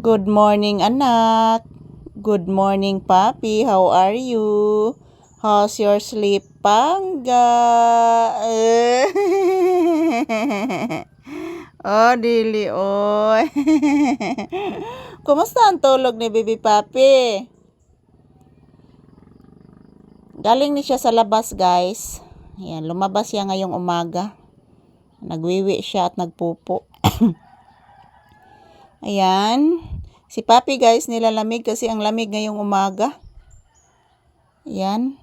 Good morning, anak. Good morning, papi. How are you? How's your sleep, pangga? Oh, dili, oy. Kumusta ang tulog ni baby papi? Galing ni siya sa labas, guys. Ayan, lumabas siya ngayong umaga. Nagwiwi siya at nagpupo. Ayan. Si papi, guys, nilalamig kasi ang lamig ngayong umaga. Ayan.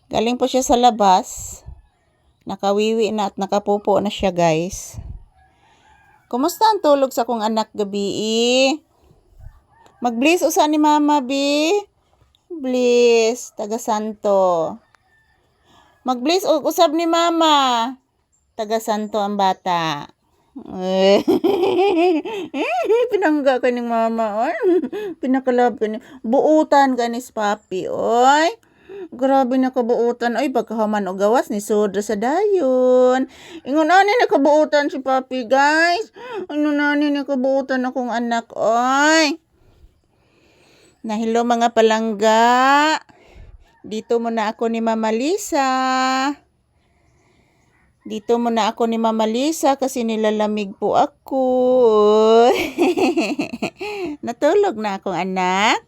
Galing po siya sa labas. Nakawiwi na at nakapupo na siya, guys. Kumusta ang tulog sa kong anak gabi? Mag-bliss usa ni mama, bi. Bliss, taga Santo. Mag-bliss usab ni mama. Taga Santo ang bata. Pinangga ka ng mama, oy. Pinakalab ka ni. Buutan ka ni papi, oy. Grabe na kabuutan. Ay, pagkahaman o gawas ni Sodra sa dayon. Ingon ani na kabuutan si papi, guys. Ano na ni kabuutan akong anak, oy. Nahilo mga palangga. Dito muna ako ni Mama Lisa. Dito muna ako ni Mama Lisa kasi nilalamig po ako. Natulog na akong anak.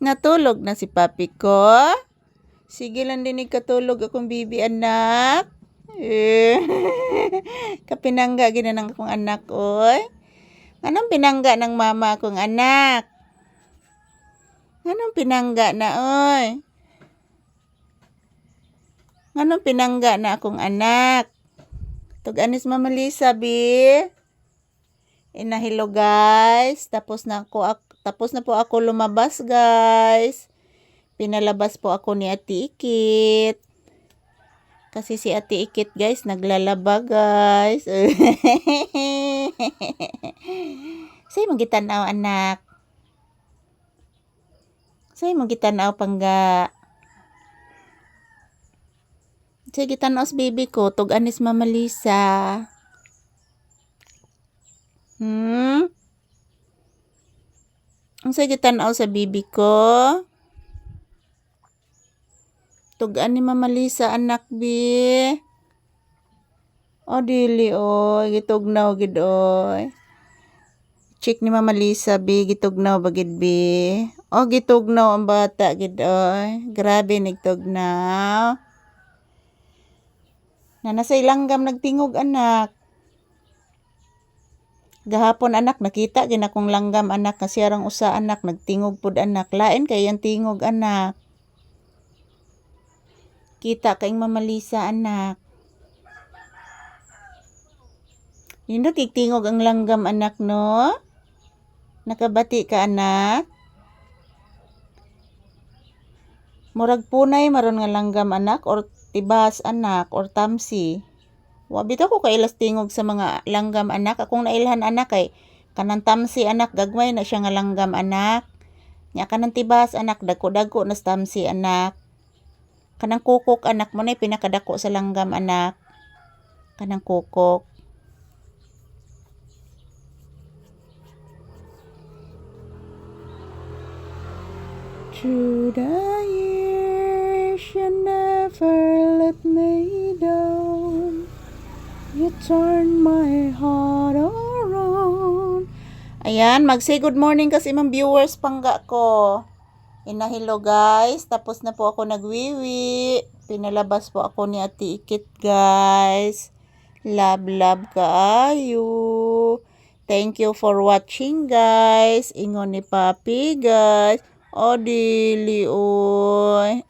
Natulog na si papi ko. Sige lang din katulog akong bibi anak. Kapinangga ginanang akong anak, oy. Anong pinangga ng mama akong anak? Anong pinangga na, oy? Anong pinangga na akong anak? Tug-anis Mama Lisa, bi. Inahilo, guys. Tapos na po ako lumabas, guys. Pinalabas po ako ni Ate Ikit. Kasi si Ate Ikit, guys, naglalaba, guys. Say magitanaw, anak. Say magitanaw, pangga. Sige, tanos baby ko. Tug-anis Mama Lisa. Ang sige tanaw sa baby ko. Tug-ani Mama Lisa, anak, bi. O, dili, oy. Gitugnaw, gid, oy. Check ni Mama Lisa, bi. Gitugnaw, bagid, bi. O, gitugnaw ang bata, gid, oy. Grabe, nagtugnaw. Na nasa ilanggam nagtingog, anak. Gahapon, anak, nakita gina kong langgam, anak, kasi arang usa, anak, nagtingog pud, anak. Lain kay ang tingog, anak. Kita kaing Mama Lisa, anak. Hindi tingog ang langgam, anak, no? Nakabati ka, anak. Murag punay maron nga langgam, anak, or tibas, anak, or tamsi. Wabit ako kailas tingog sa mga langgam, anak. Akong nailhan, anak, kay kanang tamsi, anak, gagmay na siya nga langgam, anak. Nya kanang tibas, anak, dako-dako na tamsi, anak. Kanang kukok, anak, mo na pinakadako sa langgam, anak. Kanang kukok. Through the years, you never let me down. You turn my heart around. Ayan, mag-say good morning kasi mga viewers pangga ko. Inahilo, guys. Tapos na po ako nagwiwi. Pinalabas po ako ni Ate Ikit, guys. Love kaayo. Thank you for watching, guys. Ingon ni papi, guys. O, dili, oy.